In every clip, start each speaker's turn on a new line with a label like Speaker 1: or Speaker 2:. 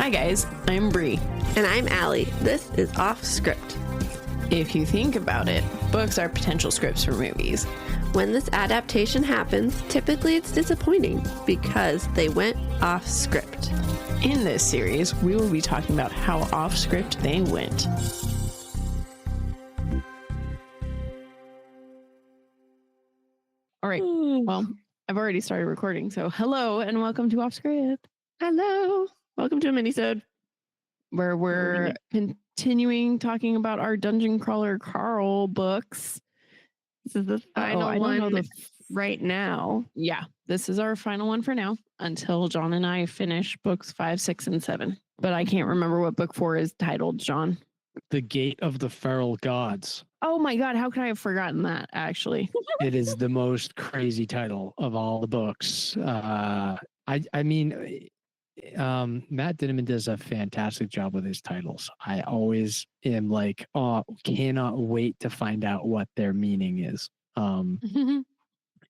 Speaker 1: Hi guys, I'm Bri.
Speaker 2: And I'm Alli. This is Offscript.
Speaker 1: If you think about it, books are potential scripts for movies.
Speaker 2: When this adaptation happens, typically it's disappointing because they went off script.
Speaker 1: In this series, we will be talking about how off script they went. All right, well, I've already started recording, so hello and welcome to Offscript.
Speaker 2: Hello. Welcome to a minisode.
Speaker 1: Where we're continuing talking about our Dungeon Crawler Carl books.
Speaker 2: This is the final one
Speaker 1: right now. Yeah, this is our final one for now until John and I finish books 5, 6, and 7. But I can't remember what book 4 is titled, John.
Speaker 3: The Gate of the Feral Gods.
Speaker 1: Oh my God, how could I have forgotten that, actually?
Speaker 3: It is the most crazy title of all the books. I mean, Matt Dinniman does a fantastic job with his titles. I always am like, oh, cannot wait to find out what their meaning is in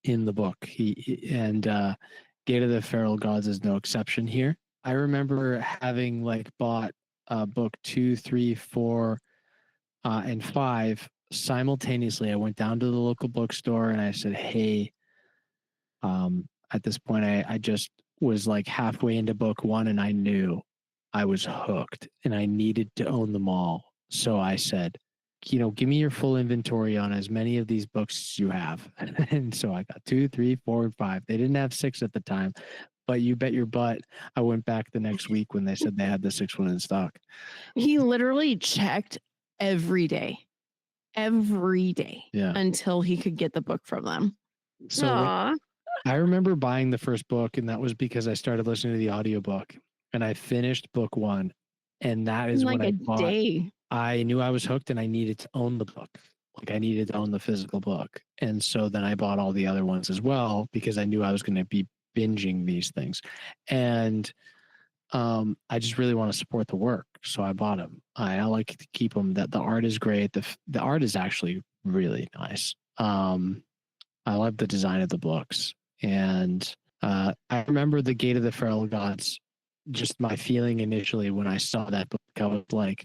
Speaker 3: the book. Gate of the Feral Gods is no exception here. I remember having bought book 2, 3, 4, and 5 simultaneously. I went down to the local bookstore and I said, hey, at this point, I just was halfway into book 1 and I knew I was hooked and I needed to own them all. So I said, give me your full inventory on as many of these books as you have. And so I got 2, 3, 4, and 5. They didn't have 6 at the time, but you bet your butt I went back the next week when they said they had the 6th one in stock.
Speaker 1: He literally checked every day until he could get the book from them.
Speaker 3: So I remember buying the first book, and that was because I started listening to the audiobook, and I finished book 1, and that is when I bought. Day. I knew I was hooked, and I needed to own the book. I needed to own the physical book, and so then I bought all the other ones as well because I knew I was going to be binging these things, and I just really want to support the work, so I bought them. I like to keep them. That the art is great. The art is actually really nice. I love the design of the books. And I remember The Gate of the Feral Gods, just my feeling initially when I saw that book, I was like,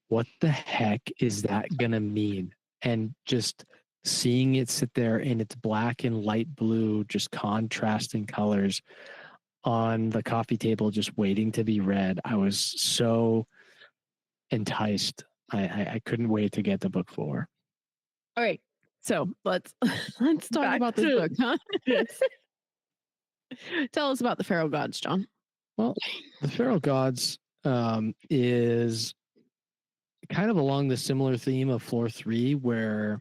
Speaker 3: what the heck is that going to mean? And just seeing it sit there in its black and light blue, just contrasting colors on the coffee table, just waiting to be read. I was so enticed. I couldn't wait to get to book 4.
Speaker 1: All right. So let's talk about this book, huh?
Speaker 2: Yes.
Speaker 1: Tell us about the Feral Gods, John.
Speaker 3: Well, the Feral Gods is kind of along the similar theme of Floor 3, where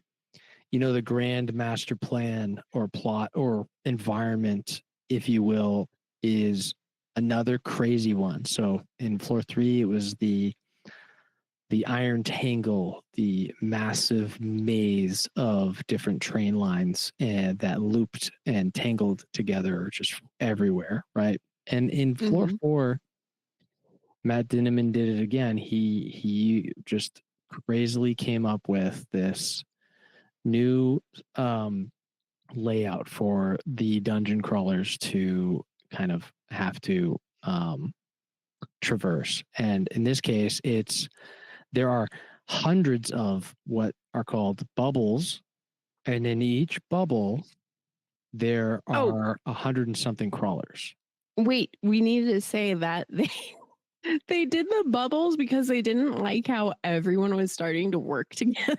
Speaker 3: the grand master plan or plot or environment, if you will, is another crazy one. So in Floor 3, it was the iron tangle, the massive maze of different train lines and that looped and tangled together just everywhere, right? And in Floor 4, Matt Dinniman did it again. He just crazily came up with this new layout for the dungeon crawlers to kind of have to traverse. And in this case, there are hundreds of what are called bubbles, and in each bubble, there are 100 and something crawlers.
Speaker 1: Wait, we needed to say that they did the bubbles because they didn't like how everyone was starting to work together.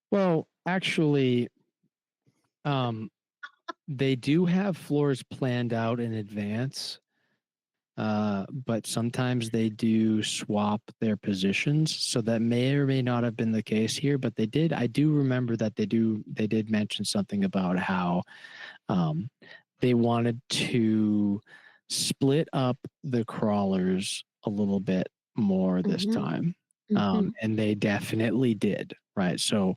Speaker 3: Well, actually, they do have floors planned out in advance. But sometimes they do swap their positions, so that may or may not have been the case here, but they did. I do remember that they did mention something about how they wanted to split up the crawlers a little bit more this time. And they definitely did, right? So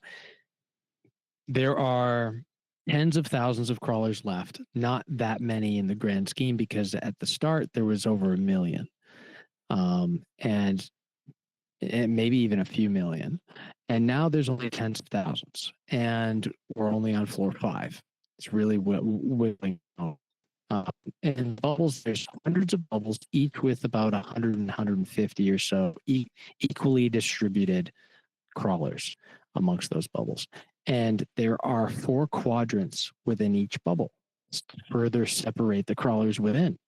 Speaker 3: there are tens of thousands of crawlers left, not that many in the grand scheme, because at the start there was over 1 million, and maybe even a few million. And now there's only tens of thousands, and we're only on Floor 5. It's really willing. And bubbles, there's hundreds of bubbles, each with about 100 and 150 or so equally distributed crawlers amongst those bubbles. And there are 4 quadrants within each bubble to further separate the crawlers within.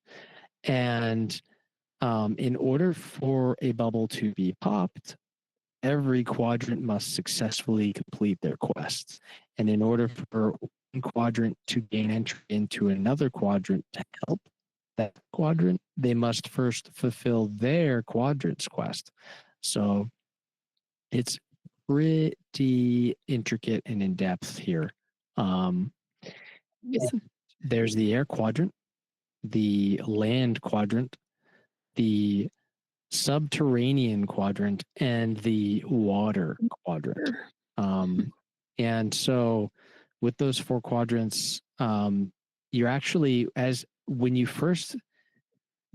Speaker 3: And in order for a bubble to be popped, every quadrant must successfully complete their quests. And in order for one quadrant to gain entry into another quadrant to help that quadrant, they must first fulfill their quadrant's quest. So it's pretty intricate and in depth here. There's the air quadrant, the land quadrant, the subterranean quadrant, and the water quadrant. And so with those 4 quadrants, you're actually, when you first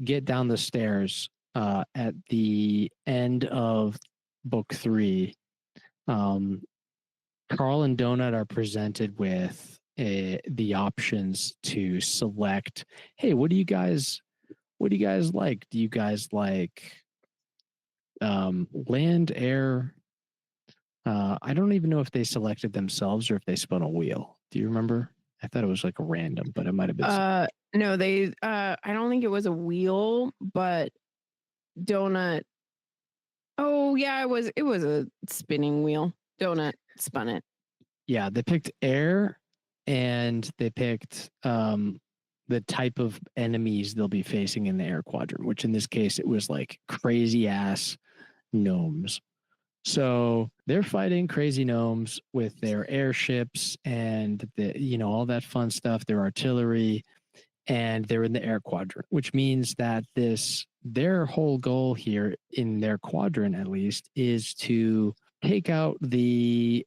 Speaker 3: get down the stairs at the end of book 3, Carl and Donut are presented with the options to select, hey, what do you guys like? Do you guys like land, air? I don't even know if they selected themselves or if they spun a wheel. Do you remember? I thought it was like a random, but it might have been.
Speaker 1: No, they. I don't think it was a wheel, but Donut. Oh yeah, it was. It was a spinning wheel. Donut spun it.
Speaker 3: Yeah, they picked air, and they picked the type of enemies they'll be facing in the air quadrant, which in this case it was like crazy ass gnomes. So they're fighting crazy gnomes with their airships and all that fun stuff, their artillery, and they're in the air quadrant, which means that their whole goal here in their quadrant, at least, is to take out the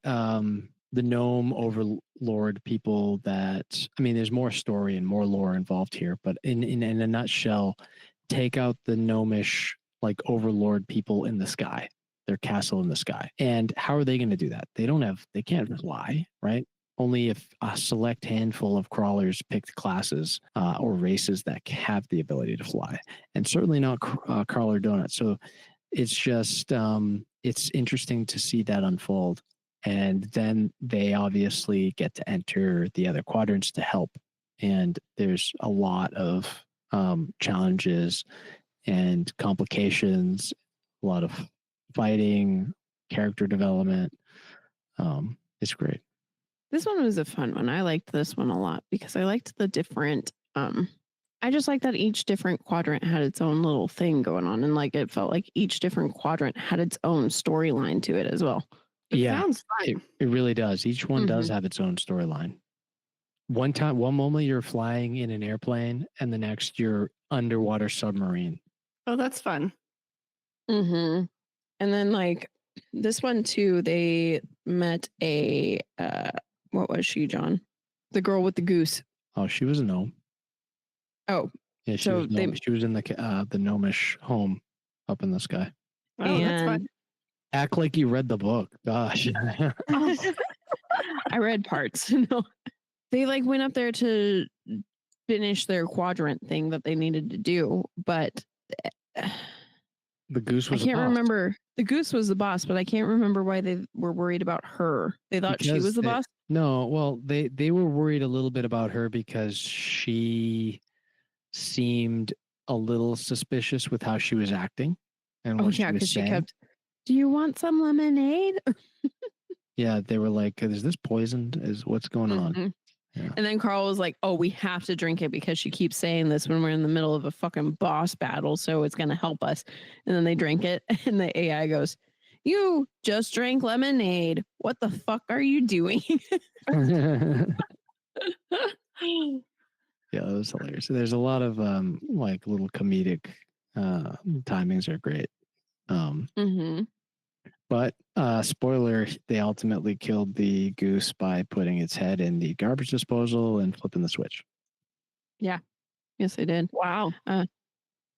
Speaker 3: gnome overlord people there's more story and more lore involved here, but in a nutshell, take out the gnomish overlord people in the sky. Their castle in the sky. And how are they going to do that? They can't fly, right? Only if a select handful of crawlers picked classes or races that have the ability to fly, and certainly not Crawler Donut. So it's just, it's interesting to see that unfold. And then they obviously get to enter the other quadrants to help. And there's a lot of challenges and complications, a lot of fighting, character development. It's great.
Speaker 1: This one was a fun one. I liked this one a lot because I liked the different I just like that each different quadrant had its own little thing going on, and it felt like each different quadrant had its own storyline to it as well. It sounds fun.
Speaker 3: It really does. Each one does have its own storyline. One moment you're flying in an airplane, and the next you're underwater submarine.
Speaker 2: Oh, that's fun.
Speaker 1: Mm-hmm. And then this one too, they met a what was she, John? The girl with the goose.
Speaker 3: Oh, she was a gnome.
Speaker 1: Oh.
Speaker 3: Yeah, she was in the gnomish home up in the sky.
Speaker 2: Oh, that's fun.
Speaker 3: Act like you read the book. Gosh.
Speaker 1: I read parts. No. They went up there to finish their quadrant thing that they needed to do, but
Speaker 3: the goose was
Speaker 1: I can't remember. The goose was the boss, but I can't remember why they were worried about her. They thought she was the boss?
Speaker 3: No, well, they were worried a little bit about her because she seemed a little suspicious with how she was acting and what she was saying. She kept,
Speaker 1: do you want some lemonade?
Speaker 3: Yeah, they were like, is this poisoned? What's going on? Yeah.
Speaker 1: And then Carl was like, oh, we have to drink it because she keeps saying this when we're in the middle of a fucking boss battle, so it's going to help us. And then they drink it, and the AI goes, you just drank lemonade. What the fuck are you doing?
Speaker 3: Yeah, that was hilarious. So there's a lot of little comedic timings are great. But spoiler, they ultimately killed the goose by putting its head in the garbage disposal and flipping the switch.
Speaker 1: Yeah. Yes, they did. Wow.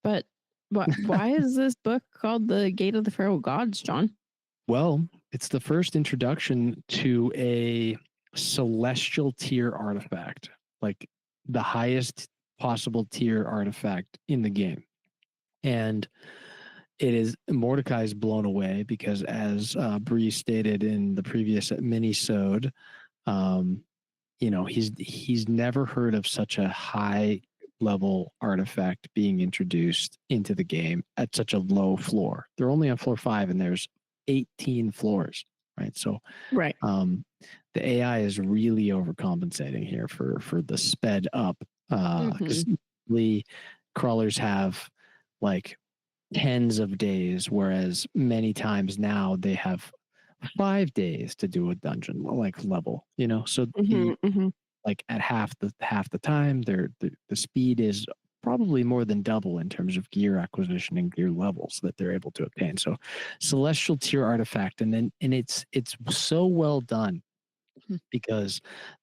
Speaker 1: But why is this book called The Gate of the Feral Gods, John?
Speaker 3: Well, it's the first introduction to a celestial tier artifact, like the highest possible tier artifact in the game. And it is Mordecai's blown away because, as Bri stated in the previous minisode, he's never heard of such a high level artifact being introduced into the game at such a low floor. They're only on floor 5 and there's 18 floors, right? So
Speaker 1: right.
Speaker 3: The AI is really overcompensating here for the sped up because crawlers have like tens of days, whereas many times now they have 5 days to do a dungeon like level, so like at half the time the speed is probably more than double in terms of gear acquisition and gear levels that they're able to obtain. So celestial tier artifact, and it's so well done because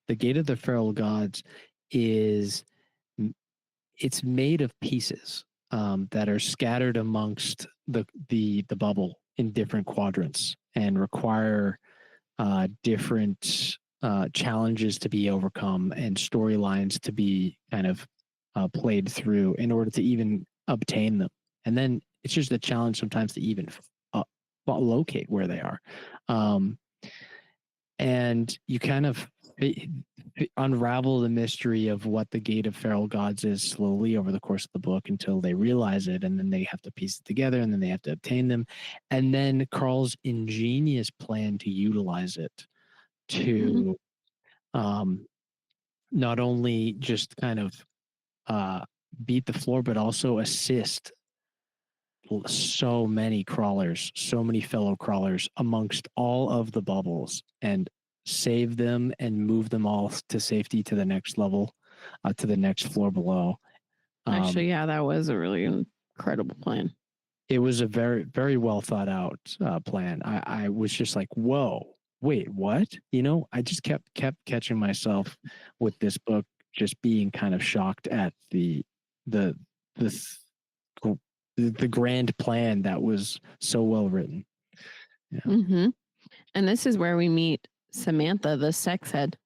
Speaker 3: the Gate of the Feral Gods it's made of pieces that are scattered amongst the bubble in different quadrants and require different challenges to be overcome and storylines to be kind of played through in order to even obtain them. And then it's just a challenge sometimes to even locate where they are. And you kind of unravel the mystery of what the Gate of Feral Gods is slowly over the course of the book until they realize it, and then they have to piece it together, and then they have to obtain them. And then Carl's ingenious plan to utilize it to not only just kind of beat the floor, but also assist so many crawlers, so many fellow crawlers amongst all of the bubbles, and save them and move them all to safety to the next level, to the next floor below.
Speaker 1: Actually, yeah, that was a really incredible plan.
Speaker 3: It was a very, very well thought out plan. I was just like, whoa, wait, what? I just kept catching myself with this book, just being kind of shocked at the grand plan that was so well written.
Speaker 1: Yeah. And this is where we meet Samantha, the sex head.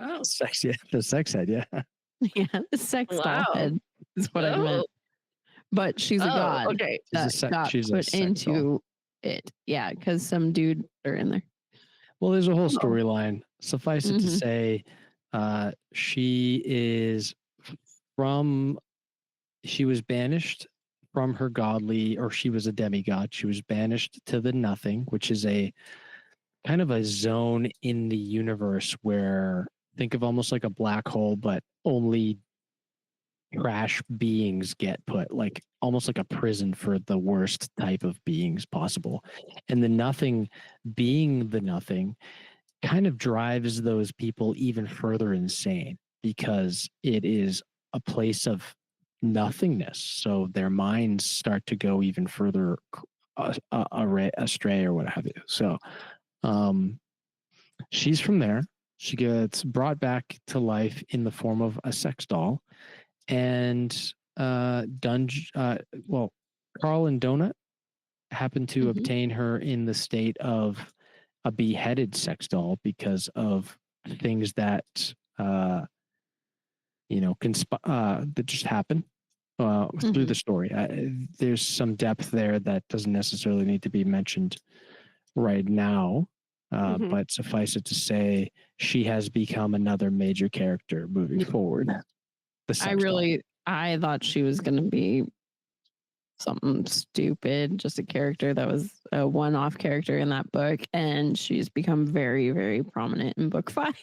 Speaker 3: Oh, sex, yeah, the sex head, yeah.
Speaker 1: Yeah, the sex doll head is what I meant. But she's a god.
Speaker 2: Okay.
Speaker 1: She's put into it. Yeah, because some dude are in there.
Speaker 3: Well, there's a whole storyline. Suffice it to say, she was banished from her godly, or she was a demigod. She was banished to the nothing, which is a kind of a zone in the universe where, think of almost like a black hole, but only trash beings get put, like almost like a prison for the worst type of beings possible. And the nothing, being the nothing, kind of drives those people even further insane because it is a place of nothingness. So their minds start to go even further astray or what have you. So she's from there. She gets brought back to life in the form of a sex doll, and Carl and Donut happen to obtain her in the state of a beheaded sex doll because of things that that just happen through the story. There's some depth there that doesn't necessarily need to be mentioned right now. But suffice it to say, she has become another major character moving forward.
Speaker 1: I thought she was going to be something stupid, just a character that was a one-off character in that book, and she's become very, very prominent in book 5.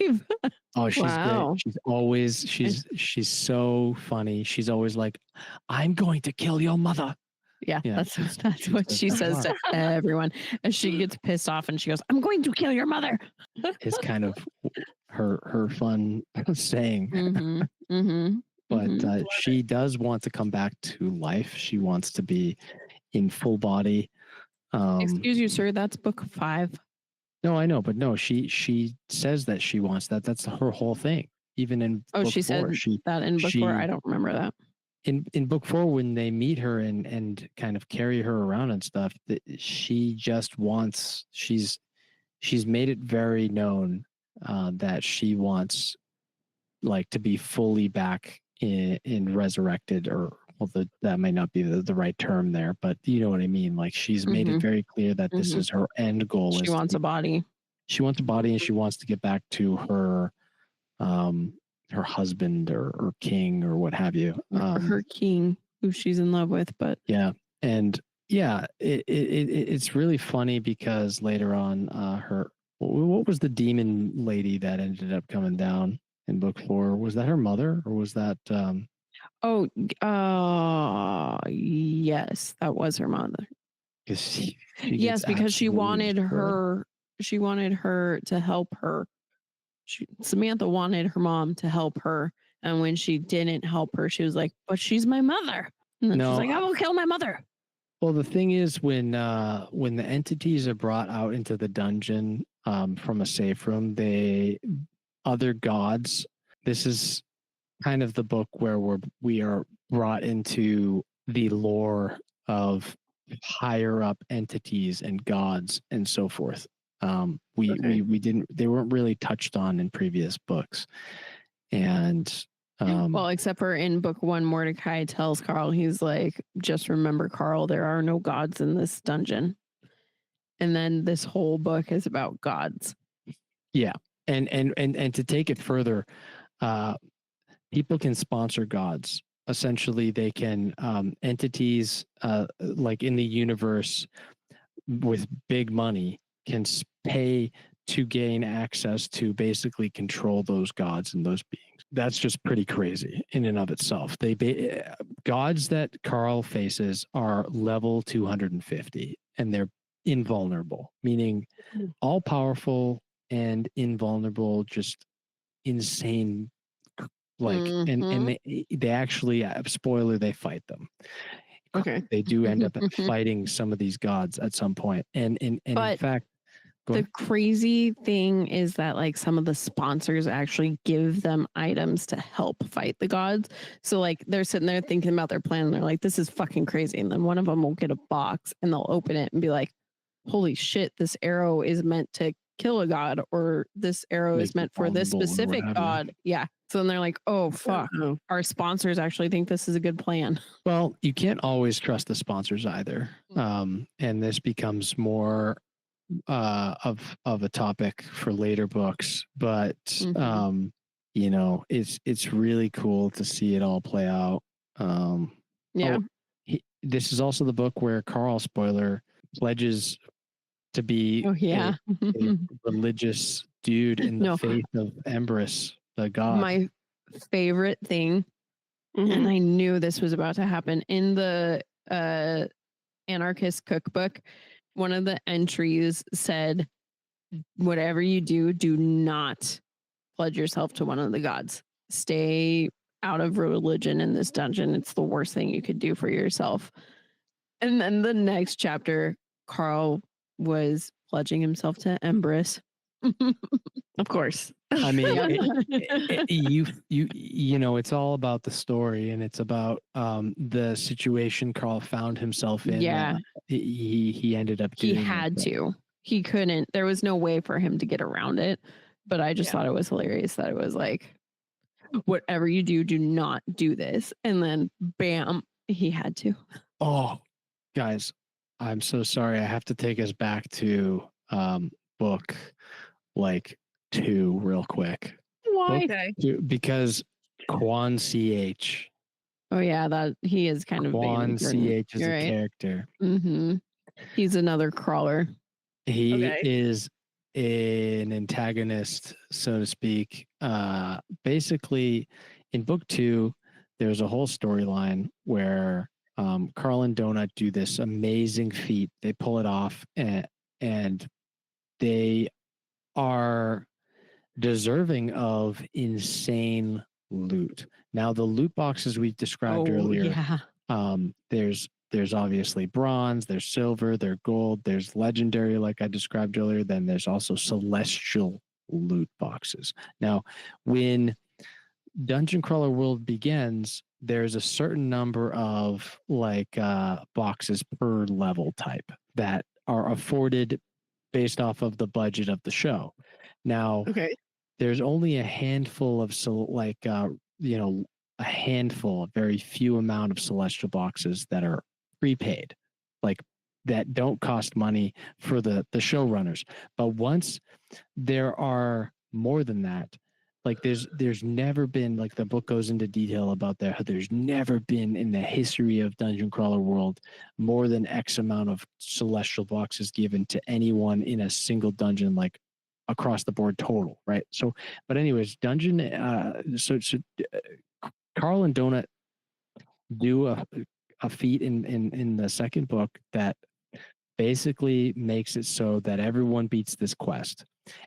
Speaker 3: Oh, she's great. She's so funny. She's always like, "I'm going to kill your mother."
Speaker 1: Yeah, that's what she says to everyone. As she gets pissed off and she goes, "I'm going to kill your mother."
Speaker 3: Is kind of her fun saying. But she does want to come back to life. She wants to be in full body.
Speaker 1: Excuse you, sir. That's book 5.
Speaker 3: No, I know, but no, she says that she wants that. That's her whole thing. Even in book
Speaker 1: she
Speaker 3: 4,
Speaker 1: said that in book 4. I don't remember that.
Speaker 3: In book 4, when they meet her and kind of carry her around and stuff, she just wants. She's made it very known that she wants like to be fully back in Resurrected, or that might not be the right term there, but you know what I mean. Like she's made it very clear that this is her end goal.
Speaker 1: She wants a body.
Speaker 3: She wants a body, and she wants to get back to her husband or king or what have you.
Speaker 1: Her king, who she's in love with, but
Speaker 3: yeah, and yeah, it's really funny because later on, what was the demon lady that ended up coming down in book 4? Was that her mother, or was that?
Speaker 1: Yes, that was her mother.
Speaker 3: Yes,
Speaker 1: because she wanted her. She wanted her to help her. Samantha wanted her mom to help her, and when she didn't help her, she was like, "But she's my mother." And then she's like, "I will kill my mother."
Speaker 3: Well, the thing is, when the entities are brought out into the dungeon from a safe room, other gods. This is kind of the book where we are brought into the lore of higher up entities and gods and so forth. We didn't, they weren't really touched on in previous books. And
Speaker 1: well, except for in book 1, Mordecai tells Carl, he's like, just remember, Carl, there are no gods in this dungeon. And then this whole book is about gods.
Speaker 3: Yeah. And to take it further, people can sponsor gods. Essentially, they can entities like in the universe with big money can pay to gain access to basically control those gods and those beings. That's just pretty crazy in and of itself. Gods that Carl faces are level 250, and they're invulnerable, meaning all powerful and invulnerable, just insane. Like, and they actually, spoiler, they fight them.
Speaker 1: Okay.
Speaker 3: They do end up fighting some of these gods at some point. And in fact,
Speaker 1: the crazy thing is that like some of the sponsors actually give them items to help fight the gods. So like they're sitting there thinking about their plan, and they're like, this is fucking crazy. And then one of them will get a box and they'll open it and be like, holy shit, this arrow is meant to kill a god, or this arrow is meant for this specific god. Yeah. So then they're like, oh fuck, our sponsors actually think this is a good plan.
Speaker 3: Well, you can't always trust the sponsors either. And this becomes more of a topic for later books, but you know, it's really cool to see it all play out. This is also the book where Carl, spoiler, pledges to be a religious dude in the faith of Empress, the god.
Speaker 1: My favorite thing, and I knew this was about to happen, in the anarchist cookbook, one of the entries said, whatever you do, do not pledge yourself to one of the gods. Stay out of religion in this dungeon. It's the worst thing you could do for yourself. And then the next chapter, Carl was pledging himself to Empress. Of course.
Speaker 3: I mean, you know, it's all about the story, and it's about the situation Carl found himself in.
Speaker 1: Yeah.
Speaker 3: He ended up doing
Speaker 1: he had to. He couldn't. There was no way for him to get around it. But I just thought it was hilarious that it was like, whatever you do, do not do this. And then bam, he had to.
Speaker 3: Oh, guys, I'm so sorry. I have to take us back to book like 2 real quick.
Speaker 1: Why?
Speaker 3: Because Quan CH.
Speaker 1: Oh yeah, that he is kind of
Speaker 3: Quan CH is a character.
Speaker 1: He's another crawler.
Speaker 3: He is an antagonist, so to speak. Basically, in book 2, there's a whole storyline where Carl and Donut do this amazing feat. They pull it off, and they are deserving of insane loot. Now, the loot boxes we described earlier, there's obviously bronze, there's silver, there's gold, there's legendary, like I described earlier. Then there's also celestial loot boxes. Now, when Dungeon Crawler World begins, there's a certain number of boxes per level type that are afforded based off of the budget of the show. Now, there's only a handful of a handful, a very few amount of celestial boxes that are prepaid, like that don't cost money for the showrunners. But once there are more than that, like there's never been, like the book goes into detail about that. There's never been in the history of Dungeon Crawler World more than X amount of celestial boxes given to anyone in a single dungeon, like across the board total, right? So, but anyways, dungeon. Carl and Donut do a feat in the second book that basically makes it so that everyone beats this quest.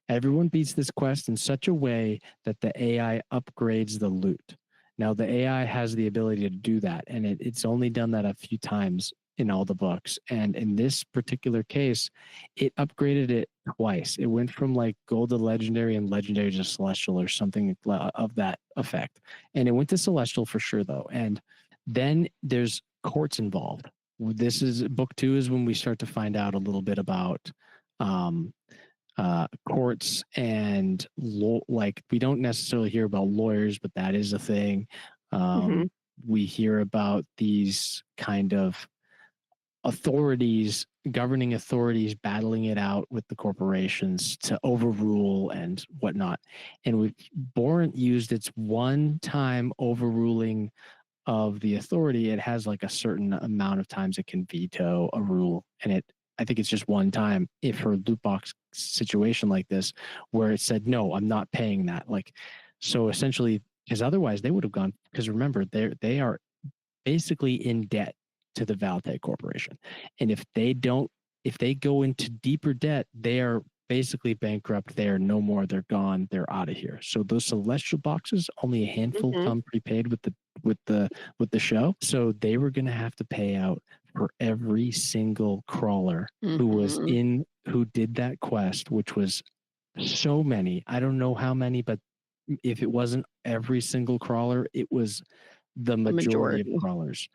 Speaker 3: Everyone beats this quest in such a way that the AI upgrades the loot. Now, the AI has the ability to do that, and it's only done that a few times in all the books. And in this particular case, it upgraded it twice. It went from like gold to legendary and legendary to celestial or something of that effect. And it went to celestial for sure, though. And then there's courts involved. This is book 2 is when we start to find out a little bit about courts and like we don't necessarily hear about lawyers, but that is a thing. We hear about these kind of authorities, governing authorities, battling it out with the corporations to overrule and whatnot. And Borant used its one-time overruling of the authority. It has like a certain amount of times it can veto a rule, and I think it's just one time if for a loot box situation like this where it said no, I'm not paying that. Like, so essentially, because otherwise they would have gone, because remember they are basically in debt to the Valtech Corporation, and if they go into deeper debt, they are basically bankrupt. They are no more. They're gone. They're out of here. So those celestial boxes, only a handful come prepaid with the show. So they were going to have to pay out for every single crawler who did that quest, which was so many. I don't know how many, but if it wasn't every single crawler, it was the majority of crawlers.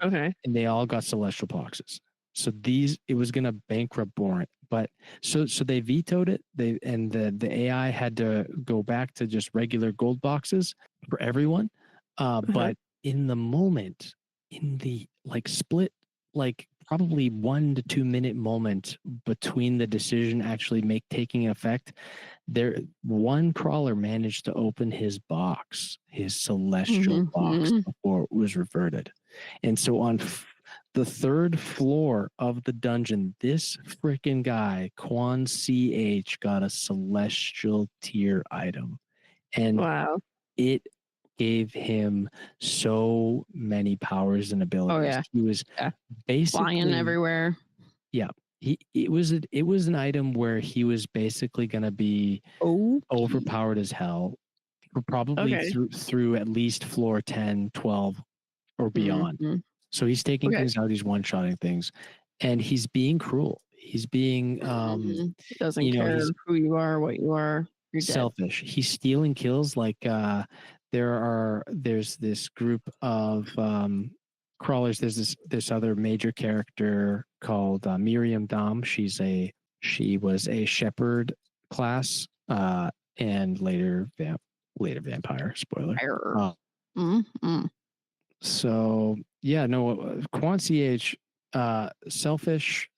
Speaker 1: Okay.
Speaker 3: And they all got celestial boxes. So it was going to bankrupt Borant. But so they vetoed it. The AI had to go back to just regular gold boxes for everyone. But in the moment, in the like split, like probably 1 to 2 minute moment between the decision actually taking effect, one crawler managed to open his box, his celestial box, before it was reverted. And so on the 3rd floor of the dungeon, this freaking guy, Quan CH, got a celestial tier item. And it gave him so many powers and abilities.
Speaker 1: Oh, yeah.
Speaker 3: He was basically
Speaker 1: flying everywhere.
Speaker 3: Yeah. It was an item where he was basically going to be overpowered as hell, probably through at least floor 10, 12, or beyond. So he's taking things out, he's one-shotting things, and he's being cruel. He's being
Speaker 1: doesn't care who you are, what you are. You're
Speaker 3: selfish. Dead. He's stealing kills. Like there's this group of crawlers. There's this other major character called Miriam Dom. She was a shepherd class, and later vampire. Spoiler. So yeah, no, Quan CH, selfish,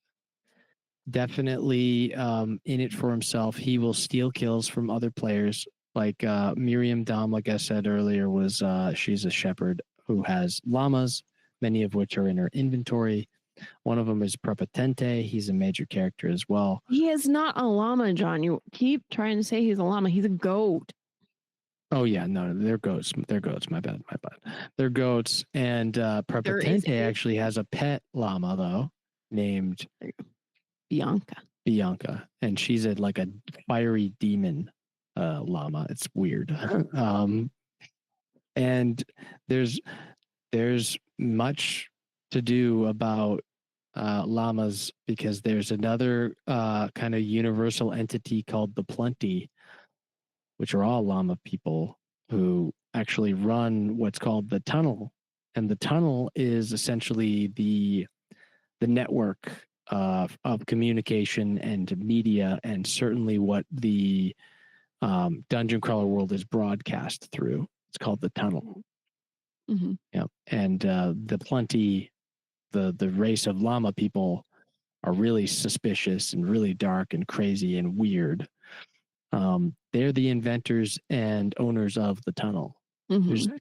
Speaker 3: definitely in it for himself. He will steal kills from other players. Like Miriam Dom, like I said earlier, she's a shepherd who has llamas, many of which are in her inventory. One of them is Prepotente. He's a major character as well.
Speaker 1: He is not a llama, John. You keep trying to say he's a llama. He's a goat.
Speaker 3: Oh yeah, no, they're goats. They're goats. My bad. They're goats. And Prepotente actually has a pet llama though, named Bianca, and she's like a fiery demon llama. It's weird. And there's much to do about llamas, because there's another kind of universal entity called the Plenty, which are all llama people who actually run what's called the tunnel. And the tunnel is essentially the network of communication and media, and certainly what the Dungeon Crawler World is broadcast through. It's called the tunnel.
Speaker 1: Mm-hmm.
Speaker 3: Yeah. And the race of llama people are really suspicious and really dark and crazy and weird. They're the inventors and owners of the tunnel.
Speaker 1: Mm-hmm.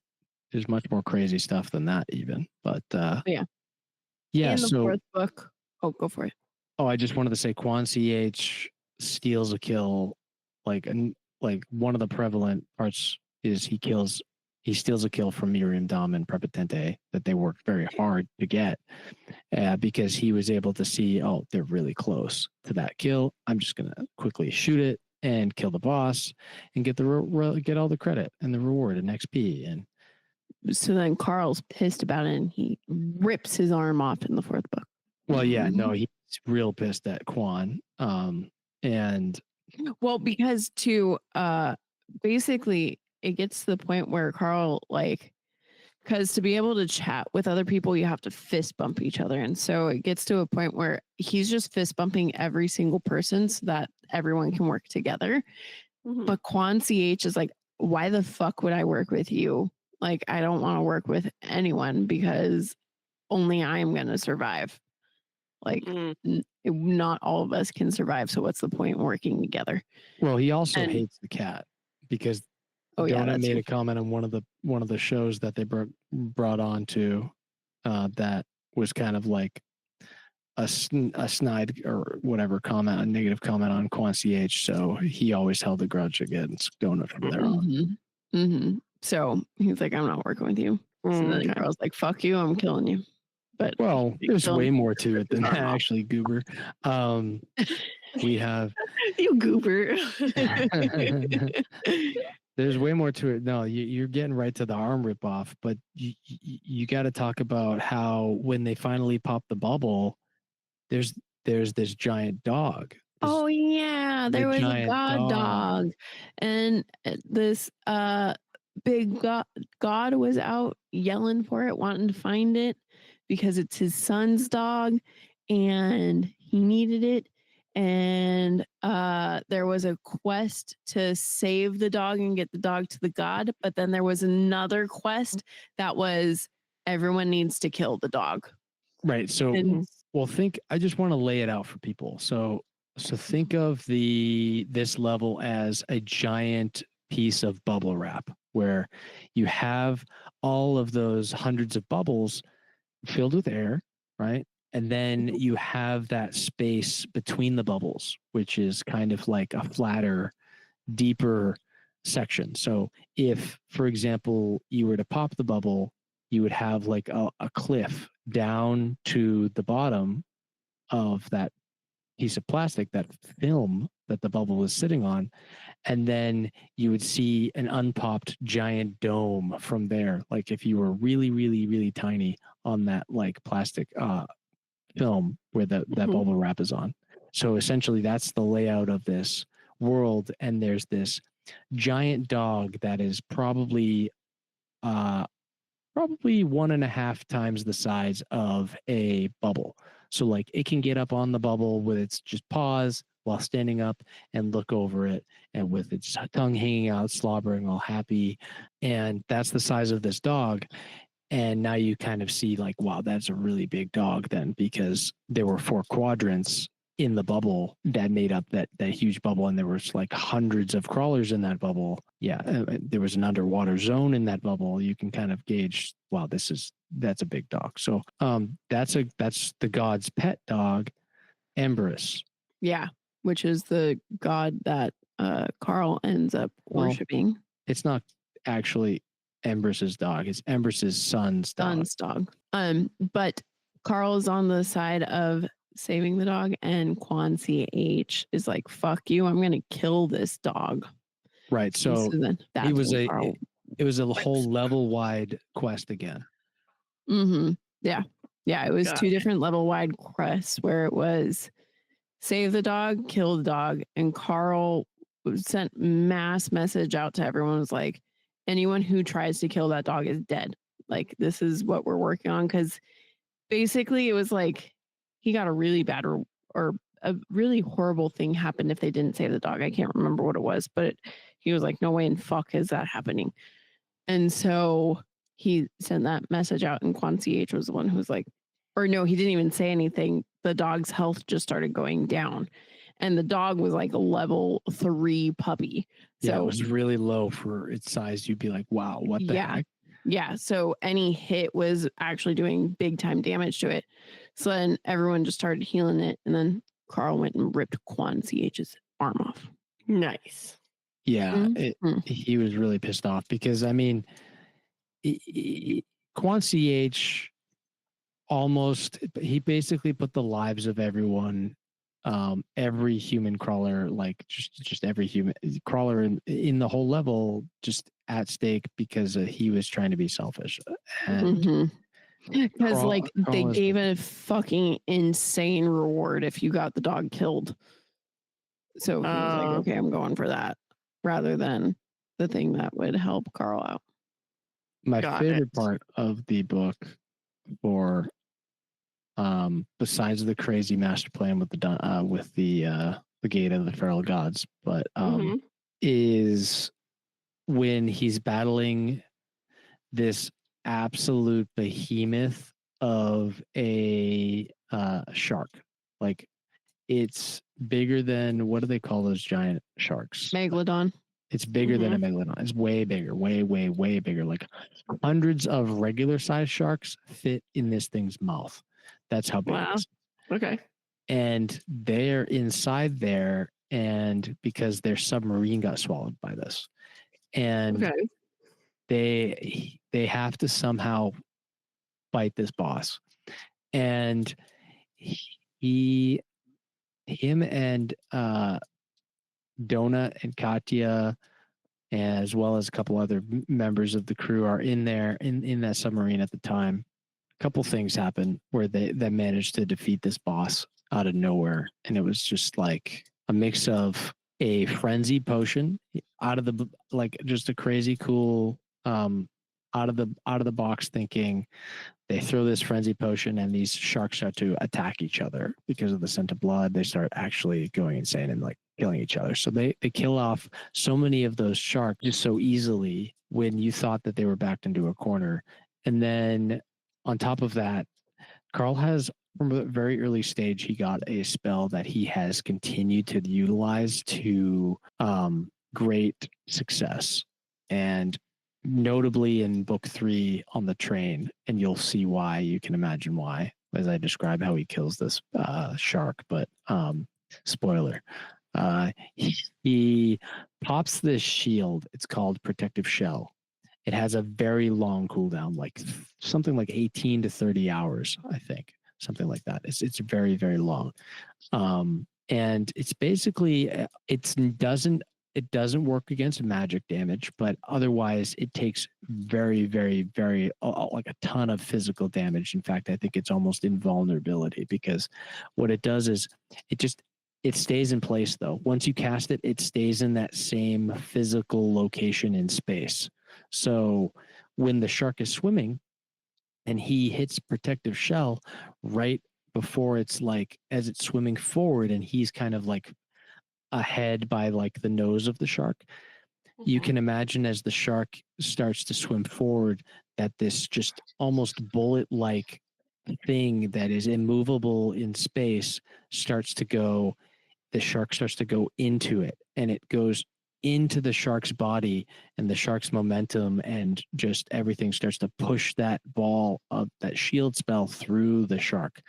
Speaker 3: There's much more crazy stuff than that even. But
Speaker 1: yeah.
Speaker 3: Yeah.
Speaker 1: In the
Speaker 3: So
Speaker 1: fourth book. Oh, go for it.
Speaker 3: Oh, I just wanted to say Quan CH steals a kill. Like one of the prevalent parts is he steals a kill from Miriam Dom and Prepotente that they worked very hard to get because he was able to see, oh, they're really close to that kill. I'm just going to quickly shoot it and kill the boss and get get all the credit and the reward and XP. And
Speaker 1: so then Carl's pissed about it and he rips his arm off in the fourth book.
Speaker 3: Well, yeah, no, he's real pissed at Quan. And
Speaker 1: well, because basically it gets to the point where Carl, like, because to be able to chat with other people, you have to fist bump each other. And so it gets to a point where he's just fist bumping every single person so that everyone can work together. Mm-hmm. But Quan CH is like, why the fuck would I work with you? Like, I don't want to work with anyone because only I am going to survive. Like, not all of us can survive. So what's the point in working together?
Speaker 3: Well, he also hates the cat because Donut made a comment on one of the shows that they brought on to that was kind of like a snide or whatever comment, a negative comment on Quan CH. So he always held a grudge against Donut from there on.
Speaker 1: Mm-hmm. So he's like, I'm not working with you. So then the girl's like, fuck you, I'm killing you. But
Speaker 3: well, there's way more to it than that, actually, Goober. We have
Speaker 1: you Goober.
Speaker 3: There's way more to it. No, you're getting right to the arm ripoff, but you got to talk about how when they finally pop the bubble, there's this giant dog.
Speaker 1: Oh yeah, there was a god dog, and this big god was out yelling for it, wanting to find it because it's his son's dog, and he needed it. And there was a quest to save the dog and get the dog to the god, but then there was another quest that was everyone needs to kill the dog.
Speaker 3: Right. So, I just want to lay it out for people. So think of this level as a giant piece of bubble wrap where you have all of those hundreds of bubbles filled with air, right? And then you have that space between the bubbles, which is kind of like a flatter, deeper section. So if, for example, you were to pop the bubble, you would have like a cliff down to the bottom of that piece of plastic, that film that the bubble is sitting on. And then you would see an unpopped giant dome from there. Like if you were really, really, really tiny on that like plastic film where that bubble wrap is on. So essentially that's the layout of this world. And there's this giant dog that is probably 1.5 times the size of a bubble. So like it can get up on the bubble with its just paws while standing up and look over it, and with its tongue hanging out, slobbering all happy. And that's the size of this dog. And now you kind of see like, wow, that's a really big dog then, because there were 4 quadrants in the bubble that made up that huge bubble. And there was like hundreds of crawlers in that bubble. Yeah. There was an underwater zone in that bubble. You can kind of gauge, wow, that's a big dog. So that's the god's pet dog, Empress.
Speaker 1: Yeah. Which is the god that Carl ends up worshiping.
Speaker 3: It's not actually Empress's dog. It's Empress's son's dog.
Speaker 1: But Carl is on the side of saving the dog, and Quan CH is like, fuck you, I'm gonna kill this dog.
Speaker 3: Right. So it was a whole level wide quest again.
Speaker 1: Mm-hmm. Yeah. It was 2 different level wide quests where it was save the dog, kill the dog, and Carl sent mass message out to everyone, was like, anyone who tries to kill that dog is dead. Like, this is what we're working on. Because basically it was like he got a really bad or a really horrible thing happened if they didn't save the dog. I can't remember what it was, but he was like, no way in fuck is that happening. And so he sent that message out, and Quan CH was the one who was like, or no, he didn't even say anything. The dog's health just started going down, and the dog was like a level 3 puppy. So
Speaker 3: it was really low for its size. You'd be like, wow, what the heck?
Speaker 1: Yeah. So any hit was actually doing big time damage to it. So then everyone just started healing it. And then Carl went and ripped Quan CH's arm off.
Speaker 2: Nice.
Speaker 3: Yeah. He was really pissed off because, I mean, Quan CH he basically put the lives of everyone, every human crawler, like just every human crawler in the whole level, just at stake because he was trying to be selfish. And
Speaker 1: because they gave a fucking insane reward if you got the dog killed. So he was like, okay, I'm going for that rather than the thing that would help Carl out.
Speaker 3: My favorite part of the book, for besides the crazy master plan with the gate of the feral gods, but is when he's battling this absolute behemoth of a shark. Like, it's bigger than, what do they call those giant sharks?
Speaker 1: Megalodon.
Speaker 3: It's bigger than a megalodon. It's way bigger, way bigger. Like hundreds of regular sized sharks fit in this thing's mouth. That's how big it is.
Speaker 2: Okay.
Speaker 3: And they're inside there, and because their submarine got swallowed by this, and they have to somehow fight this boss. And him and Donna and Katya, as well as a couple other members of the crew, are in there in that submarine at the time. A couple things happen where they managed to defeat this boss out of nowhere, and it was just like a mix of a frenzy potion out of the, like, just a crazy cool out of the box thinking. They throw this frenzy potion, and these sharks start to attack each other because of the scent of blood. They start actually going insane and like killing each other. So they kill off so many of those sharks just so easily when you thought that they were backed into a corner. And then on top of that, Carl has, from a very early stage, he got a spell that he has continued to utilize to great success. And notably in book 3 on the train, and you'll see why. You can imagine why as I describe how he kills this shark. But spoiler, he pops this shield. It's called Protective Shell. It has a very long cooldown, like something like 18 to 30 hours, I think, something like that. It's very, very long, and it's basically it doesn't work against magic damage, but otherwise it takes very, very, very like a ton of physical damage. In fact, I think it's almost invulnerability, because what it does is it stays in place though. Once you cast it, it stays in that same physical location in space. So when the shark is swimming and he hits Protective Shell right before it's like, as it's swimming forward and he's kind of like ahead by like the nose of the shark, you can imagine as the shark starts to swim forward that this just almost bullet-like thing that is immovable in space the shark starts to go into it, and it goes into the shark's body, and the shark's momentum and just everything starts to push that ball of that shield spell through the shark.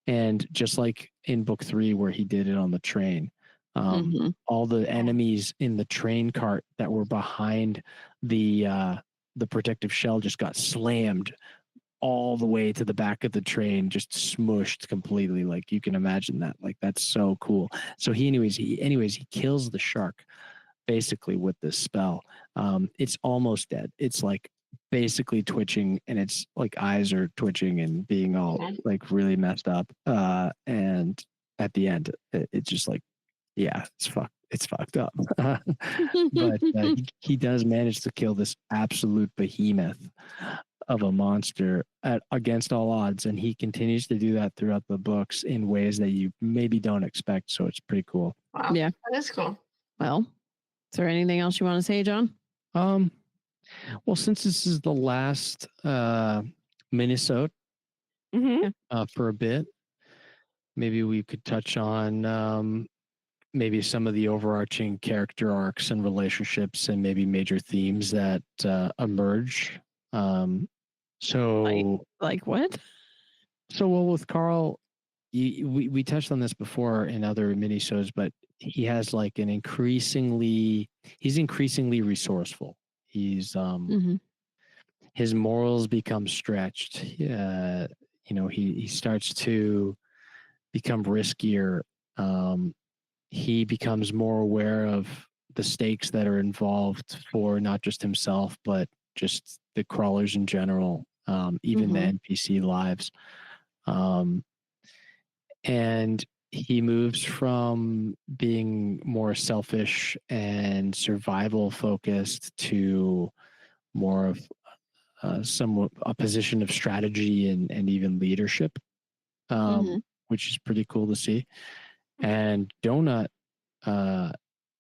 Speaker 3: And just like in book 3 where he did it on the train, all the enemies in the train cart that were behind the Protective Shell just got slammed all the way to the back of the train, just smushed completely. Like, you can imagine that. Like, that's so cool. So he kills the shark basically with this spell. It's almost dead. It's like basically twitching, and it's like eyes are twitching and being all like really messed up. And at the end, it's just like, yeah, it's fucked up. But he does manage to kill this absolute behemoth of a monster against all odds, and he continues to do that throughout the books in ways that you maybe don't expect. So it's pretty cool.
Speaker 2: Wow, yeah, that is cool.
Speaker 1: Well, is there anything else you want to say, John?
Speaker 3: Well, since this is the last minisode for a bit, maybe we could touch on maybe some of the overarching character arcs and relationships and maybe major themes that emerge. So
Speaker 1: like what?
Speaker 3: So well with Carl, we touched on this before in other minisodes, but he has like he's increasingly resourceful. He's his morals become stretched. He starts to become riskier. He becomes more aware of the stakes that are involved for not just himself, but just the crawlers in general, even the NPC lives. And he moves from being more selfish and survival focused to more of somewhat a position of strategy and even leadership, which is pretty cool to see. And Donut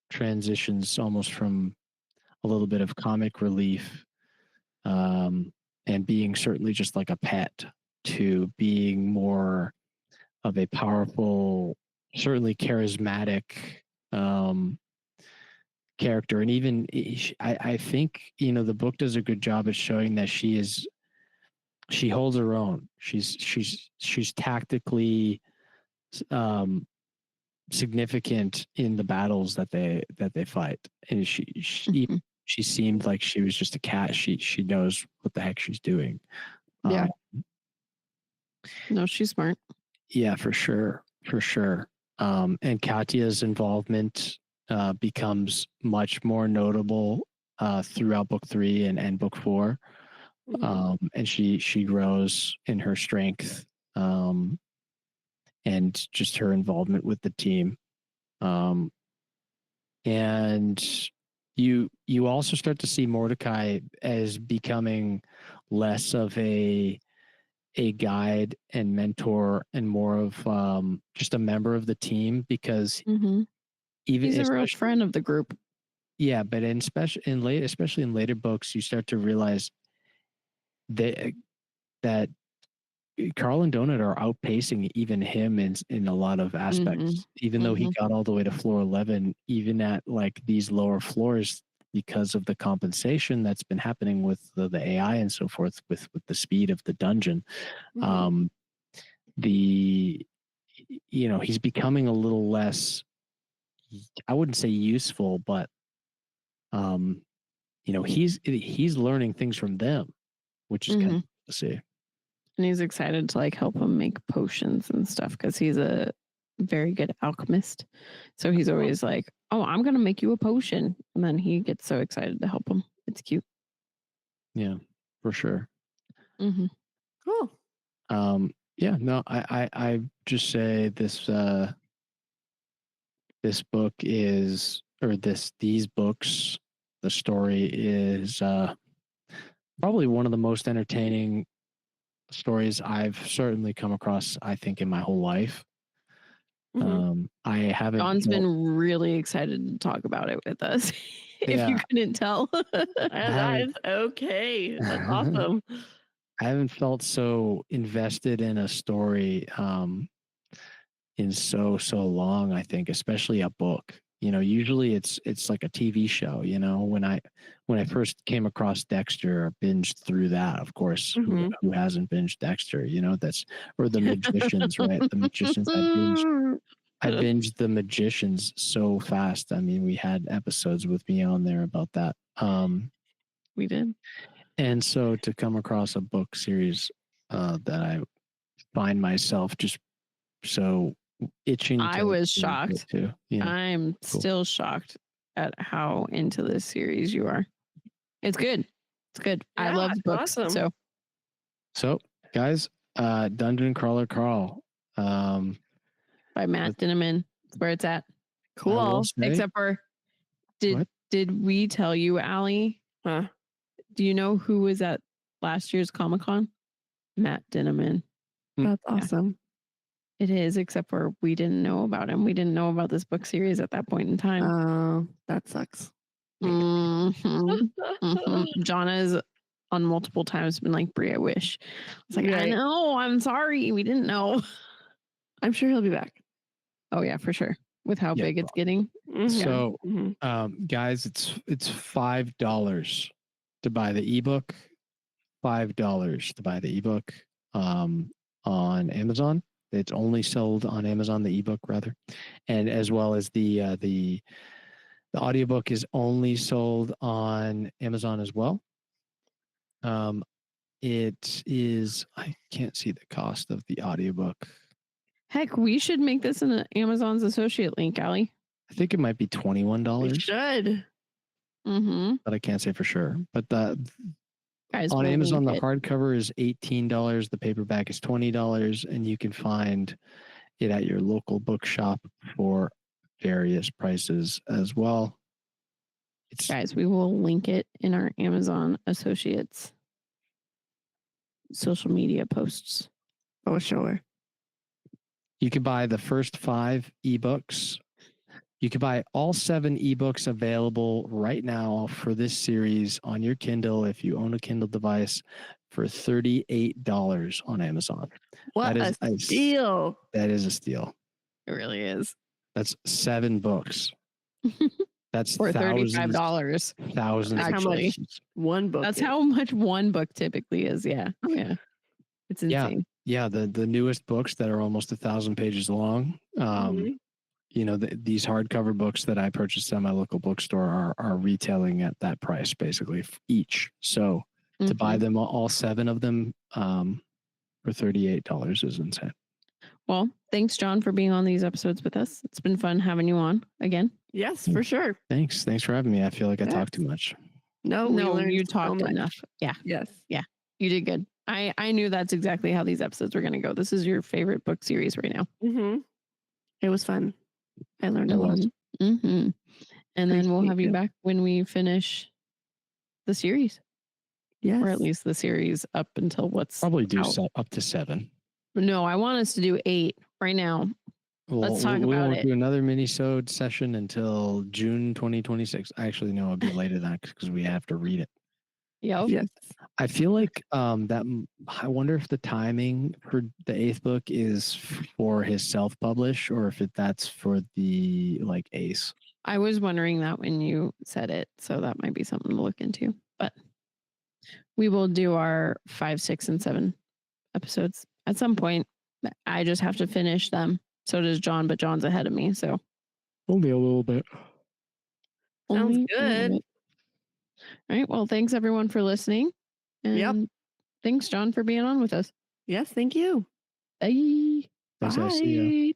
Speaker 3: transitions almost from a little bit of comic relief and being certainly just like a pet to being more of a powerful, certainly charismatic character. And even I think, the book does a good job at showing that she holds her own. She's tactically significant in the battles that they fight. And she seemed like she was just a cat. She knows what the heck she's doing.
Speaker 1: Yeah. No, she's smart.
Speaker 3: Yeah, for sure. And Katya's involvement becomes much more notable throughout book 3 and book 4. And she grows in her strength and just her involvement with the team. And you also start to see Mordecai as becoming less of a guide and mentor and more of just a member of the team, because
Speaker 1: he's a real friend of the group.
Speaker 3: Yeah, but especially in later books, you start to realize that Carl and Donut are outpacing even him in a lot of aspects. Even though he got all the way to floor 11, even at like these lower floors, because of the compensation that's been happening with the AI and so forth, with the speed of the dungeon, he's becoming a little less, I wouldn't say useful, but he's learning things from them, which is kind of to see.
Speaker 1: And he's excited to like help him make potions and stuff because he's a very good alchemist. So he's always like, "Oh, I'm gonna make you a potion," and then he gets so excited to help him. It's cute.
Speaker 3: Yeah, for sure.
Speaker 2: Cool.
Speaker 3: Yeah, no, I just say this this book is, or these books, the story is probably one of the most entertaining stories I've certainly come across, I think, in my whole life. I haven't.
Speaker 1: John's been really excited to talk about it with us. If you couldn't tell.
Speaker 2: That is okay. That's awesome.
Speaker 3: I haven't felt so invested in a story in so long, I think, especially a book. Usually it's like a TV show. When I first came across Dexter, binged through that, of course. Who hasn't binged Dexter? That's, or The Magicians, right? The Magicians. I binged The Magicians so fast. I mean, we had episodes with me on there about that.
Speaker 1: We did.
Speaker 3: And so to come across a book series that I find myself just so itching.
Speaker 1: I was shocked. Too. I'm still shocked at how into this series you are. It's good. It's good. Yeah, I love books. Awesome.
Speaker 3: So guys, Dungeon Crawler Carl.
Speaker 1: By Matt Dinniman. That's where it's at. Cool. Except for did we tell you, Allie?
Speaker 2: Huh?
Speaker 1: Do you know who was at last year's Comic-Con? Matt Dinniman.
Speaker 2: That's awesome.
Speaker 1: It is, except for we didn't know about him. We didn't know about this book series at that point in time.
Speaker 2: Oh, that sucks.
Speaker 1: John has on multiple times been like, Bri, I wish. It's like, I know, I'm sorry. We didn't know.
Speaker 2: I'm sure he'll be back.
Speaker 1: Oh yeah, for sure. With how big it's getting.
Speaker 3: So, guys, it's $5 to buy the ebook. $5 to buy the ebook on Amazon. It's only sold on Amazon, the ebook rather, and as well as the audiobook is only sold on Amazon as well. It is, I can't see the cost of the audiobook.
Speaker 1: Heck, we should make this an Amazon's associate link, Alli.
Speaker 3: I think it might be $21.
Speaker 2: We should.
Speaker 3: But I can't say for sure. But
Speaker 1: Guys,
Speaker 3: on Amazon, the hardcover is $18. The paperback is $20, and you can find it at your local bookshop for various prices as well.
Speaker 1: Guys, we will link it in our Amazon associates social media posts.
Speaker 2: Oh, sure.
Speaker 3: You can buy the first 5 ebooks. You can buy all 7 ebooks available right now for this series on your Kindle if you own a Kindle device for $38 on Amazon.
Speaker 2: What a steal.
Speaker 3: That is a steal.
Speaker 1: It really is.
Speaker 3: That's 7 books. That's
Speaker 1: for $35.
Speaker 3: Thousands.
Speaker 2: How much one book?
Speaker 1: That's how much one book typically is. Yeah. Yeah. It's insane.
Speaker 3: Yeah. The newest books that are almost 1,000 pages long. You know, these hardcover books that I purchased at my local bookstore are retailing at that price basically each. So to buy them all 7 of them for $38 is insane.
Speaker 1: Well, thanks, John, for being on these episodes with us. It's been fun having you on again.
Speaker 2: Yes, for sure.
Speaker 3: Thanks for having me. I feel like I talked too much.
Speaker 2: No,
Speaker 1: you talked enough. Yeah.
Speaker 2: Yes.
Speaker 1: Yeah. You did good. I knew that's exactly how these episodes were going to go. This is your favorite book series right now.
Speaker 2: It was fun. I learned a lot.
Speaker 1: And then we'll have you back when we finish the series.
Speaker 2: Yes.
Speaker 1: Or at least the series up until what's
Speaker 3: probably do up to 7.
Speaker 1: No, I want us to do 8 right now. Let's talk about it.
Speaker 3: We won't do another minisode session until June 2026. Actually, no, it'll be later than that because we have to read it.
Speaker 1: Yep.
Speaker 2: Yes.
Speaker 3: I feel like that. I wonder if the timing for the 8th book is for his self-publish or if that's for the like Ace.
Speaker 1: I was wondering that when you said it, so that might be something to look into. But we will do our 5, 6, and 7 episodes at some point. I just have to finish them. So does John, but John's ahead of me. So
Speaker 3: only a little bit.
Speaker 2: Sounds good.
Speaker 1: All right. Well, thanks everyone for listening. And thanks, John, for being on with us.
Speaker 2: Yes, thank you.
Speaker 1: Bye.
Speaker 3: Thanks, Bye. See you.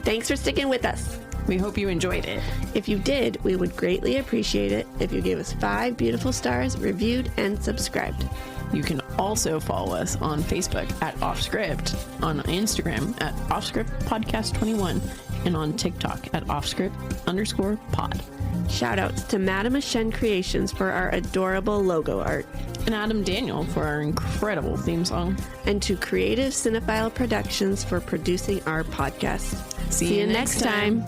Speaker 2: Thanks for sticking with us.
Speaker 1: We hope you enjoyed it.
Speaker 2: If you did, we would greatly appreciate it if you gave us 5 beautiful stars, reviewed, and subscribed.
Speaker 1: You can also follow us on Facebook at Offscript, on Instagram at Offscript Podcast 21, and on TikTok at Offscript_pod.
Speaker 2: Shoutouts to Madame Shen Creations for our adorable logo art.
Speaker 1: And Adam Daniel for our incredible theme song.
Speaker 2: And to Creative Cinephile Productions for producing our podcast.
Speaker 1: See you next time.